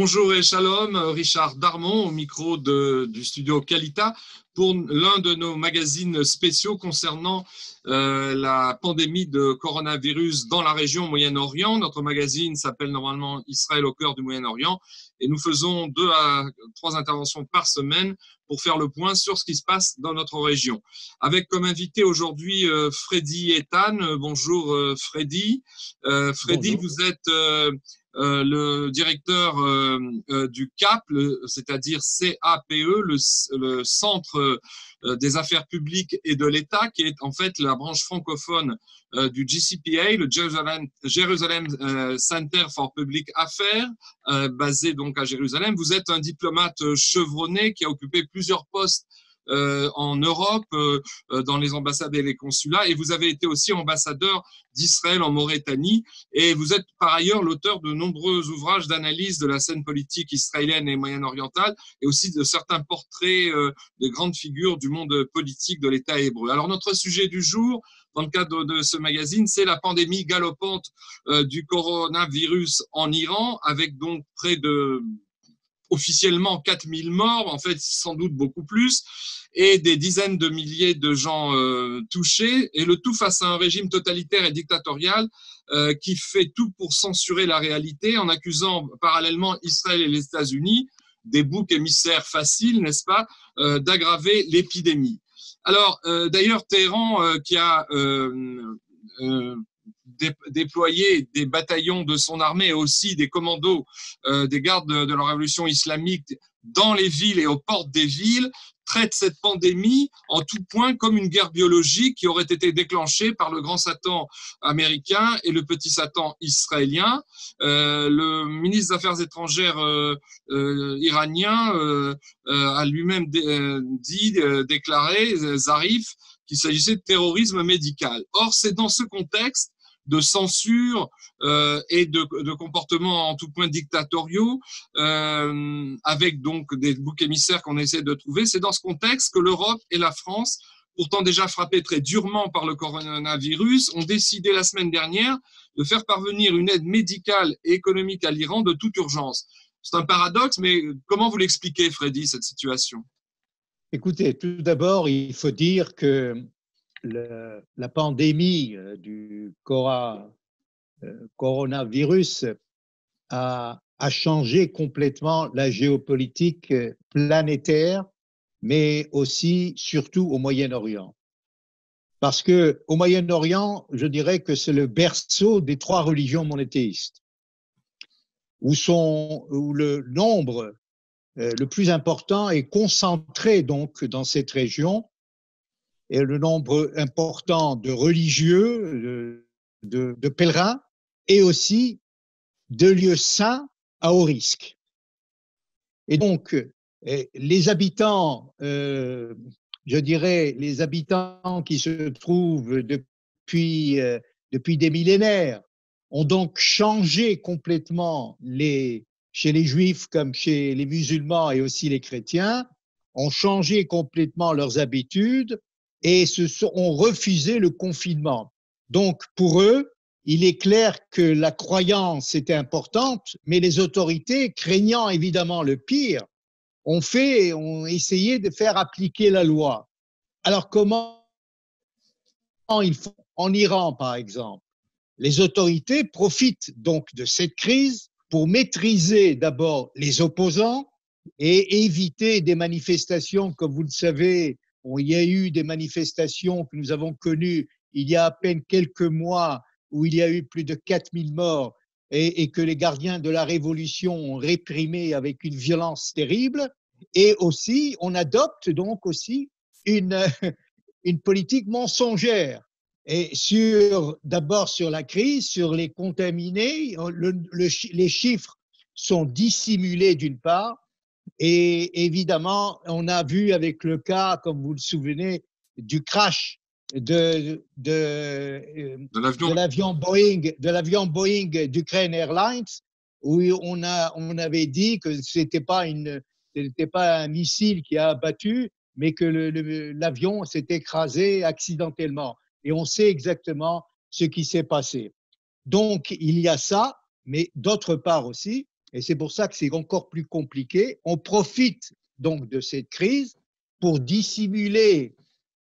Bonjour et shalom, Richard Darmon au micro du studio Kalita pour l'un de nos magazines spéciaux concernant la pandémie de coronavirus dans la région Moyen-Orient. Notre magazine s'appelle normalement Israël au cœur du Moyen-Orient et nous faisons 2 à 3 interventions par semaine pour faire le point sur ce qui se passe dans notre région. Avec comme invité aujourd'hui Freddy Ethan. Bonjour Freddy. Freddy, Bonjour. vous êtes le directeur du CAP, c'est-à-dire CAPE, le Centre des affaires publiques et de l'État, qui est en fait la branche francophone du JCPA, le Jerusalem Center for Public Affairs, basé donc à Jérusalem. Vous êtes un diplomate chevronné qui a occupé plusieurs postes en Europe, dans les ambassades et les consulats, et vous avez été aussi ambassadeur d'Israël en Mauritanie, et vous êtes par ailleurs l'auteur de nombreux ouvrages d'analyse de la scène politique israélienne et moyen-orientale, et aussi de certains portraits de grandes figures du monde politique de l'État hébreu. Alors notre sujet du jour, dans le cadre de ce magazine, c'est la pandémie galopante du coronavirus en Iran, avec donc près de officiellement 4000 morts, en fait sans doute beaucoup plus, et des dizaines de milliers de gens touchés, et le tout face à un régime totalitaire et dictatorial qui fait tout pour censurer la réalité en accusant parallèlement Israël et les États-Unis, des boucs émissaires faciles, n'est-ce pas, d'aggraver l'épidémie. Alors, d'ailleurs, Téhéran, qui a déployer des bataillons de son armée et aussi des commandos des gardes de la révolution islamique dans les villes et aux portes des villes, traite cette pandémie en tout point comme une guerre biologique qui aurait été déclenchée par le grand Satan américain et le petit Satan israélien. Le ministre des Affaires étrangères iranien a lui-même déclaré, Zarif, qu'il s'agissait de terrorisme médical. Or, c'est dans ce contexte de censure et de comportements en tout point dictatoriaux, avec donc des boucs émissaires qu'on essaie de trouver. C'est dans ce contexte que l'Europe et la France, pourtant déjà frappées très durement par le coronavirus, ont décidé la semaine dernière de faire parvenir une aide médicale et économique à l'Iran de toute urgence. C'est un paradoxe, mais comment vous l'expliquez, Freddy, cette situation ? Écoutez, tout d'abord, il faut dire que la pandémie du coronavirus a changé complètement la géopolitique planétaire, mais aussi, surtout au Moyen-Orient. Parce que au Moyen-Orient, je dirais que c'est le berceau des 3 religions monothéistes, où le nombre le plus important est concentré donc dans cette région, et le nombre important de religieux, de pèlerins, et aussi de lieux saints à haut risque. Et donc, les habitants, je dirais, les habitants qui se trouvent depuis des millénaires, ont donc changé complètement chez les juifs comme chez les musulmans et aussi les chrétiens, ont changé complètement leurs habitudes et ont refusé le confinement. Donc, pour eux, il est clair que la croyance était importante, mais les autorités, craignant évidemment le pire, ont essayé de faire appliquer la loi. Alors, comment ils font ? En Iran, par exemple, les autorités profitent donc de cette crise pour maîtriser d'abord les opposants et éviter des manifestations. Comme vous le savez, il y a eu des manifestations que nous avons connues il y a à peine quelques mois où il y a eu plus de 4000 morts et que les gardiens de la révolution ont réprimé avec une violence terrible. Et aussi, on adopte donc aussi une politique mensongère. Et d'abord sur la crise, sur les contaminés, les chiffres sont dissimulés d'une part, et évidemment, on a vu avec le cas, comme vous le souvenez, du crash de l'avion Boeing d'Ukraine Airlines, où on avait dit que c'était pas un missile qui a abattu, mais que l'avion s'est écrasé accidentellement. Et on sait exactement ce qui s'est passé. Donc, il y a ça, mais d'autre part aussi, Et c'est pour ça que c'est encore plus compliqué. On profite donc de cette crise pour dissimuler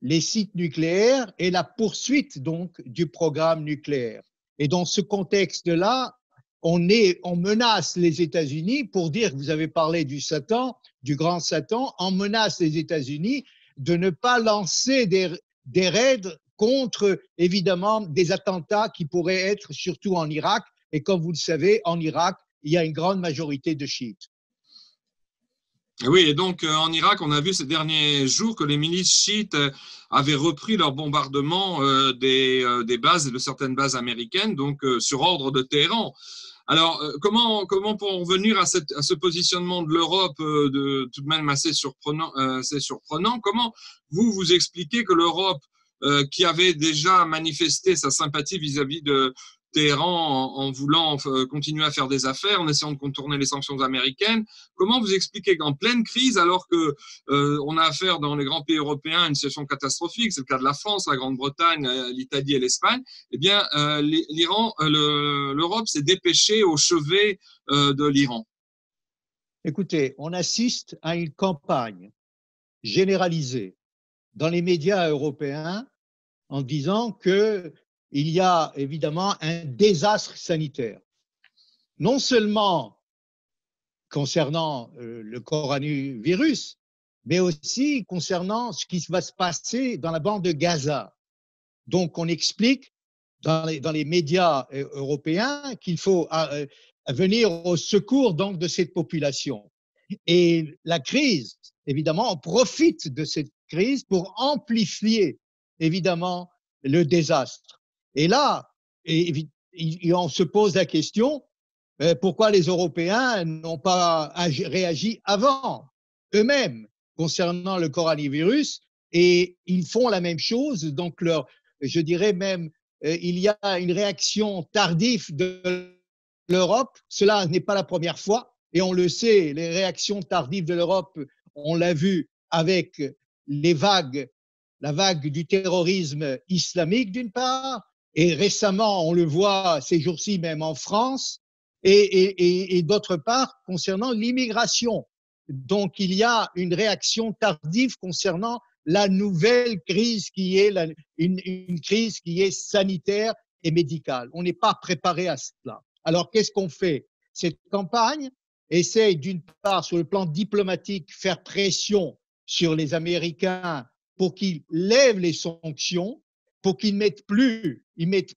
les sites nucléaires et la poursuite donc du programme nucléaire. Et dans ce contexte-là, on menace les États-Unis pour dire que vous avez parlé du Satan, du grand Satan, on menace les États-Unis de ne pas lancer des raids contre, évidemment, des attentats qui pourraient être surtout en Irak. Et comme vous le savez, en Irak, il y a une grande majorité de chiites. Oui, et donc en Irak, on a vu ces derniers jours que les milices chiites avaient repris leur bombardement des bases et de certaines bases américaines, donc sur ordre de Téhéran. Alors, comment pour en venir à ce positionnement de l'Europe tout de même assez surprenant, comment vous expliquez que l'Europe, qui avait déjà manifesté sa sympathie vis-à-vis de Téhéran en voulant continuer à faire des affaires, en essayant de contourner les sanctions américaines, comment vous expliquez qu'en pleine crise, alors que on a affaire dans les grands pays européens à une situation catastrophique, c'est le cas de la France, la Grande-Bretagne, l'Italie et l'Espagne, eh bien l'Europe s'est dépêchée au chevet de l'Iran? Écoutez, on assiste à une campagne généralisée dans les médias européens en disant qu'il y a évidemment un désastre sanitaire. Non seulement concernant le coronavirus, mais aussi concernant ce qui va se passer dans la bande de Gaza. Donc, on explique dans les médias européens qu'il faut venir au secours donc, de cette population. Et la crise, évidemment, on profite de cette crise pour amplifier, évidemment, le désastre. Et là, on se pose la question, pourquoi les Européens n'ont pas réagi avant eux-mêmes concernant le coronavirus, et ils font la même chose. Donc, je dirais même, il y a une réaction tardive de l'Europe. Cela n'est pas la première fois, et on le sait, les réactions tardives de l'Europe, on l'a vu avec la vague du terrorisme islamique d'une part, et récemment, on le voit ces jours-ci même en France, et d'autre part, concernant l'immigration. Donc, il y a une réaction tardive concernant la nouvelle crise qui est une crise qui est sanitaire et médicale. On n'est pas préparé à cela. Alors, qu'est-ce qu'on fait? Cette campagne essaye, d'une part, sur le plan diplomatique, faire pression sur les Américains pour qu'ils lèvent les sanctions, pour qu'ils ne mettent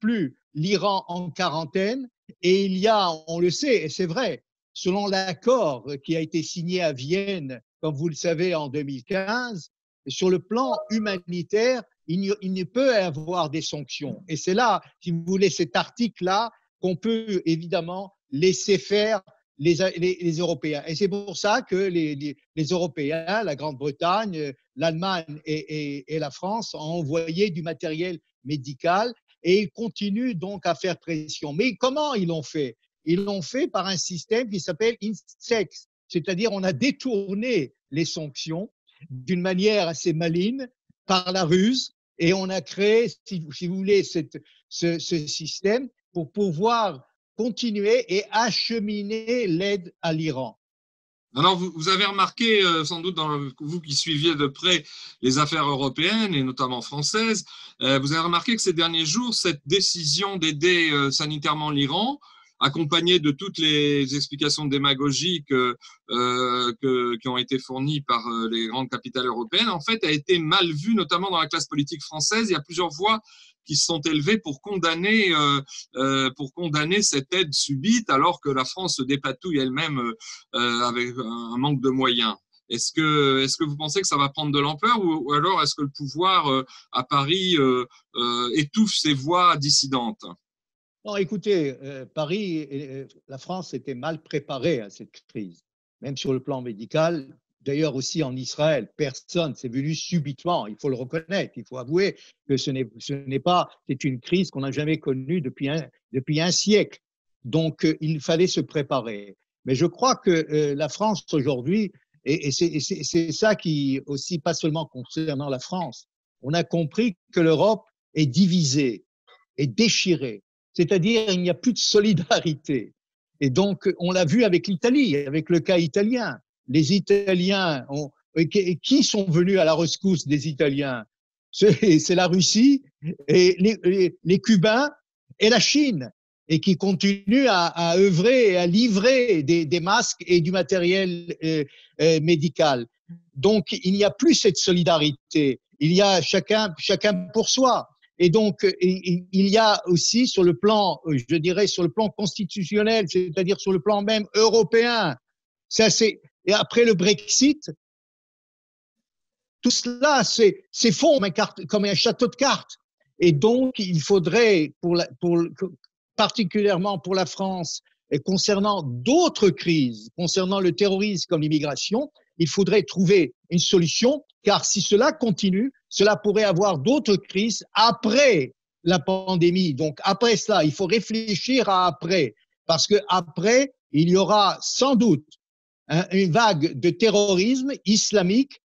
plus l'Iran en quarantaine. Et il y a, on le sait, et c'est vrai, selon l'accord qui a été signé à Vienne, comme vous le savez, en 2015, sur le plan humanitaire, il ne peut y avoir des sanctions. Et c'est là, si vous voulez, cet article-là qu'on peut évidemment laisser faire les Européens. Et c'est pour ça que les Européens, la Grande-Bretagne, l'Allemagne et la France ont envoyé du matériel médical, et ils continuent donc à faire pression. Mais comment ils l'ont fait? Ils l'ont fait par un système qui s'appelle INSEX, c'est-à-dire on a détourné les sanctions d'une manière assez maligne par la ruse, et on a créé, si vous voulez, ce système pour pouvoir continuer et acheminer l'aide à l'Iran. Alors, vous avez remarqué, sans doute, vous qui suiviez de près les affaires européennes et notamment françaises, vous avez remarqué que ces derniers jours, cette décision d'aider sanitairement l'Iran, accompagnée de toutes les explications démagogiques qui ont été fournies par les grandes capitales européennes, en fait, a été mal vue, notamment dans la classe politique française. Il y a plusieurs voix qui se sont élevées pour condamner cette aide subite, alors que la France se dépatouille elle-même avec un manque de moyens. Est-ce que vous pensez que ça va prendre de l'ampleur, ou alors est-ce que le pouvoir à Paris étouffe ces voix dissidentes? Non, écoutez, Paris, la France était mal préparée à cette crise, même sur le plan médical. D'ailleurs aussi en Israël, personne, c'est venu subitement, il faut le reconnaître, il faut avouer que c'est une crise qu'on n'a jamais connue depuis un siècle. Donc, il fallait se préparer. Mais je crois que la France aujourd'hui, et c'est ça qui aussi, pas seulement concernant la France, on a compris que l'Europe est divisée, est déchirée. C'est-à-dire, il n'y a plus de solidarité. Et donc, on l'a vu avec l'Italie, avec le cas italien. Les Italiens qui sont venus à la rescousse des Italiens? C'est la Russie et les Cubains et la Chine, et qui continuent à œuvrer et à livrer des masques et du matériel médical. Donc, il n'y a plus cette solidarité. Il y a chacun pour soi. Et donc, il y a aussi sur le plan, je dirais, sur le plan constitutionnel, c'est-à-dire sur le plan même européen, et après le Brexit, tout cela s'effondre comme un château de cartes. Et donc, il faudrait, particulièrement pour la France, et concernant d'autres crises, concernant le terrorisme comme l'immigration, il faudrait trouver une solution, car si cela continue, cela pourrait avoir d'autres crises après la pandémie. Donc, après cela, il faut réfléchir à après, parce que après, il y aura sans doute une vague de terrorisme islamique.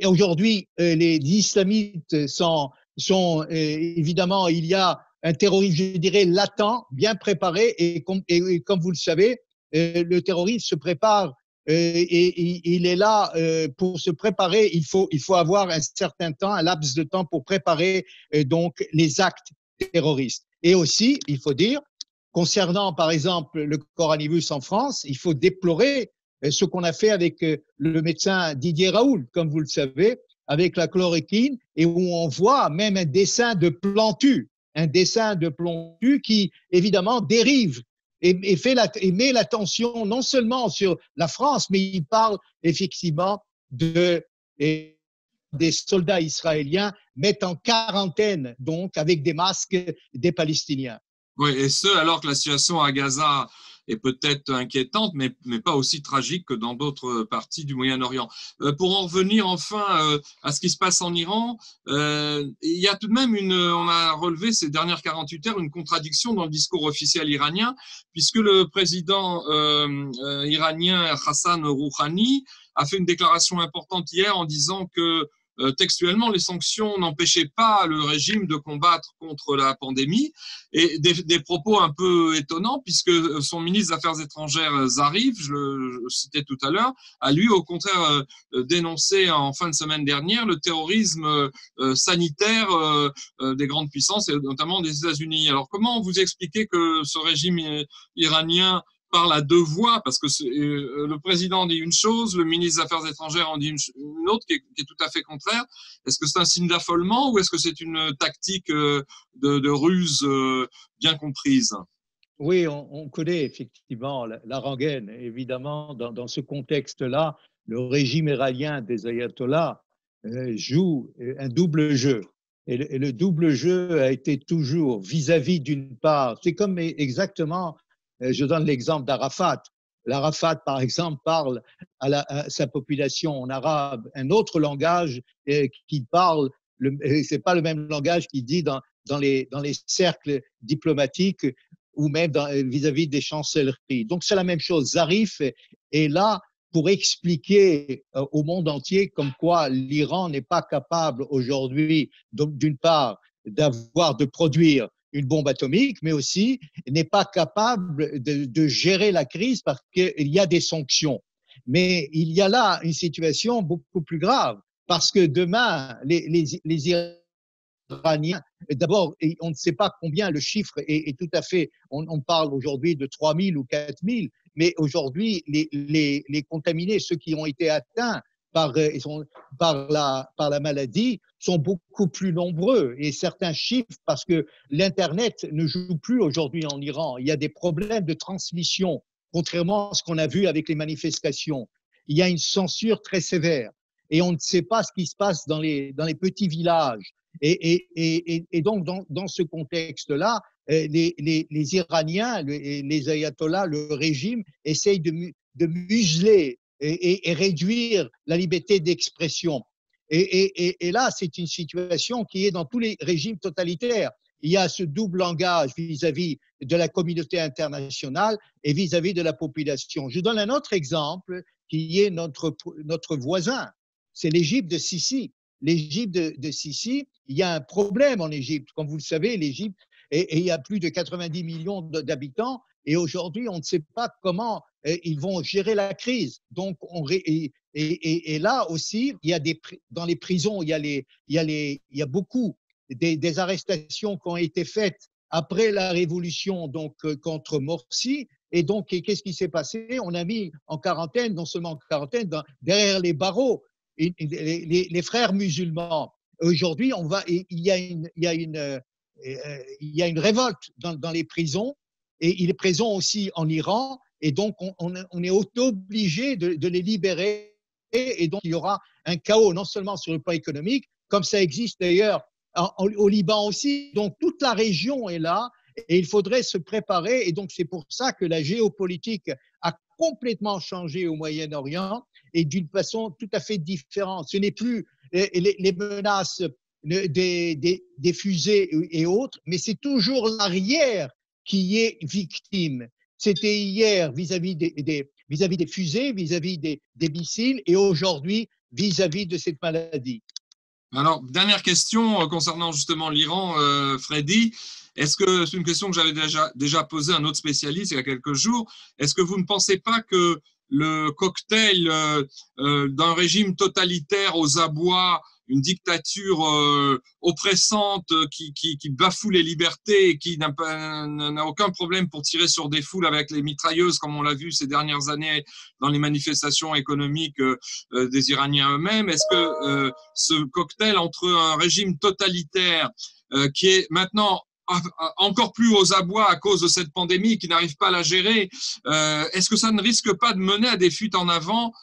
Aujourd'hui, les islamistes sont évidemment, il y a un terrorisme, je dirais, latent, bien préparé, et comme vous le savez, le terrorisme se prépare et il est là pour se préparer. Il faut avoir un certain temps, un laps de temps pour préparer donc les actes terroristes. Et aussi, il faut dire, concernant par exemple le coronavirus en France, il faut déplorer ce qu'on a fait avec le médecin Didier Raoult, comme vous le savez, avec la chloroquine, et où on voit même un dessin de Plantu qui évidemment dérive et met l'attention non seulement sur la France, mais il parle effectivement des soldats israéliens mettent en quarantaine, donc avec des masques, des Palestiniens. Oui, et ce, alors que la situation à Gaza est peut-être inquiétante, mais pas aussi tragique que dans d'autres parties du Moyen-Orient. Pour en revenir enfin à ce qui se passe en Iran, il y a tout de même on a relevé ces dernières 48 heures une contradiction dans le discours officiel iranien, puisque le président iranien Hassan Rouhani a fait une déclaration importante hier en disant que textuellement, les sanctions n'empêchaient pas le régime de combattre contre la pandémie, et des propos un peu étonnants, puisque son ministre des Affaires étrangères, Zarif, je le citais tout à l'heure, a lui au contraire dénoncé en fin de semaine dernière le terrorisme sanitaire des grandes puissances, et notamment des États-Unis. Alors comment vous expliquez que ce régime iranien parle à deux voix, parce que le président dit une chose, le ministre des Affaires étrangères en dit une autre qui est tout à fait contraire? Est-ce que c'est un signe d'affolement, ou est-ce que c'est une tactique de ruse bien comprise? Oui, on connaît effectivement la rengaine. Évidemment, dans ce contexte-là, le régime iranien des ayatollahs joue un double jeu. Et le double jeu a été toujours vis-à-vis d'une part, c'est comme exactement, je donne l'exemple d'Arafat. L'Arafat, par exemple, parle à sa population en arabe un autre langage qui parle, c'est pas le même langage qu'il dit dans les cercles diplomatiques ou même vis-à-vis des chancelleries. Donc, c'est la même chose. Zarif est là pour expliquer au monde entier comme quoi l'Iran n'est pas capable aujourd'hui, d'une part, de produire une bombe atomique, mais aussi n'est pas capable de gérer la crise parce qu'il y a des sanctions. Mais il y a là une situation beaucoup plus grave, parce que demain, les Iraniens, d'abord, on ne sait pas combien, le chiffre est tout à fait, on parle aujourd'hui de 3 000 ou 4 000, mais aujourd'hui, les contaminés, ceux qui ont été atteints par la maladie, sont beaucoup plus nombreux. Et certains chiffres, parce que l'Internet ne joue plus aujourd'hui en Iran, il y a des problèmes de transmission, contrairement à ce qu'on a vu avec les manifestations. Il y a une censure très sévère et on ne sait pas ce qui se passe dans les petits villages. Et donc, dans ce contexte-là, les Iraniens, les ayatollahs, le régime, essayent de museler et réduire la liberté d'expression. Et là, c'est une situation qui est dans tous les régimes totalitaires. Il y a ce double langage vis-à-vis de la communauté internationale et vis-à-vis de la population. Je donne un autre exemple qui est notre voisin, c'est l'Égypte de Sisi. L'Égypte de Sisi, il y a un problème en Égypte. Comme vous le savez, l'Égypte et il y a plus de 90 millions d'habitants. Et aujourd'hui, on ne sait pas comment ils vont gérer la crise. Donc, et là aussi, il y a dans les prisons, il y a beaucoup des arrestations qui ont été faites après la révolution, donc contre Morsi. Et donc, qu'est-ce qui s'est passé? On a mis en quarantaine, non seulement en quarantaine, derrière les barreaux, les frères musulmans. Aujourd'hui, il y a une révolte dans les prisons, et il est présent aussi en Iran, et donc on est obligé de les libérer, et donc il y aura un chaos non seulement sur le plan économique, comme ça existe d'ailleurs au Liban aussi. Donc toute la région est là, et il faudrait se préparer, et donc c'est pour ça que la géopolitique a complètement changé au Moyen-Orient, et d'une façon tout à fait différente. Ce n'est plus les menaces des fusées et autres, mais c'est toujours l'arrière qui est victime. C'était hier vis-à-vis des fusées, vis-à-vis des missiles, et aujourd'hui vis-à-vis de cette maladie. Alors, dernière question concernant justement l'Iran, Freddy. Est-ce que c'est une question que j'avais déjà posée à un autre spécialiste il y a quelques jours? Est-ce que vous ne pensez pas que le cocktail d'un régime totalitaire aux abois, une dictature oppressante qui bafoue les libertés et qui n'a aucun problème pour tirer sur des foules avec les mitrailleuses, comme on l'a vu ces dernières années dans les manifestations économiques des Iraniens eux-mêmes, est-ce que ce cocktail entre un régime totalitaire qui est maintenant encore plus aux abois à cause de cette pandémie, qui n'arrive pas à la gérer, est-ce que ça ne risque pas de mener à des fuites en avant,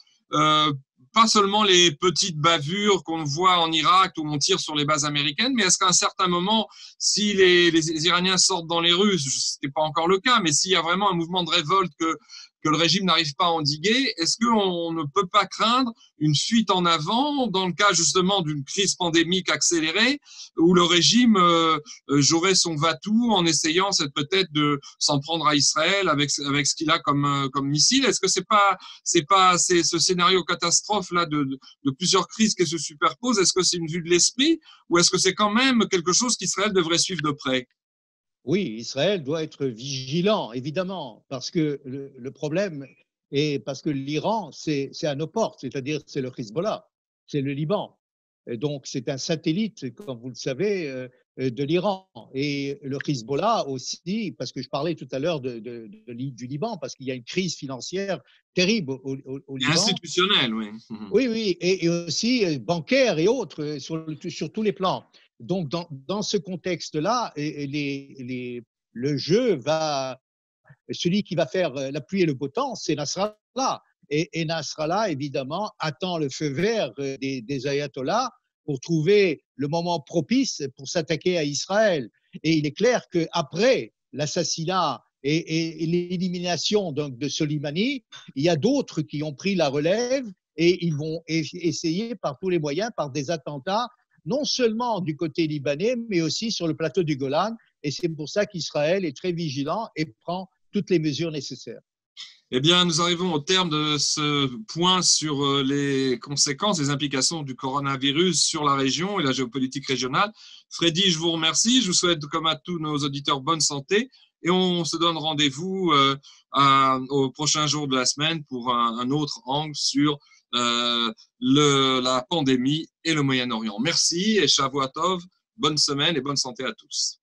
pas seulement les petites bavures qu'on voit en Irak où on tire sur les bases américaines, mais est-ce qu'à un certain moment, si les Iraniens sortent dans les rues, ce n'est pas encore le cas, mais s'il y a vraiment un mouvement de révolte que le régime n'arrive pas à endiguer, est-ce qu'on ne peut pas craindre une fuite en avant dans le cas justement d'une crise pandémique accélérée où le régime jouerait son va-tout en essayant peut-être de s'en prendre à Israël avec ce qu'il a comme missile? Est-ce que c'est pas ce scénario catastrophe là de plusieurs crises qui se superposent? Est-ce que c'est une vue de l'esprit ou est-ce que c'est quand même quelque chose qu'Israël devrait suivre de près? Oui, Israël doit être vigilant, évidemment, parce que le problème est parce que l'Iran, c'est à nos portes, c'est-à-dire c'est le Hezbollah, c'est le Liban. Et donc, c'est un satellite, comme vous le savez, de l'Iran. Et le Hezbollah aussi, parce que je parlais tout à l'heure du Liban, parce qu'il y a une crise financière terrible au Liban. Institutionnelle, oui. Oui, oui, et aussi bancaire et autres, sur tous les plans. Donc, dans ce contexte-là, le jeu celui qui va faire la pluie et le beau temps, c'est Nasrallah. Et Nasrallah, évidemment, attend le feu vert des ayatollahs pour trouver le moment propice pour s'attaquer à Israël. Et il est clair qu'après l'assassinat et l'élimination de Soleimani, il y a d'autres qui ont pris la relève, et ils vont essayer par tous les moyens, par des attentats, non seulement du côté libanais, mais aussi sur le plateau du Golan. Et c'est pour ça qu'Israël est très vigilant et prend toutes les mesures nécessaires. Eh bien, nous arrivons au terme de ce point sur les conséquences, les implications du coronavirus sur la région et la géopolitique régionale. Freddy, je vous remercie. Je vous souhaite, comme à tous nos auditeurs, bonne santé. Et on se donne rendez-vous au prochain jour de la semaine pour un autre angle sur la pandémie et le Moyen-Orient. Merci et Shavua Tov. Bonne semaine et bonne santé à tous.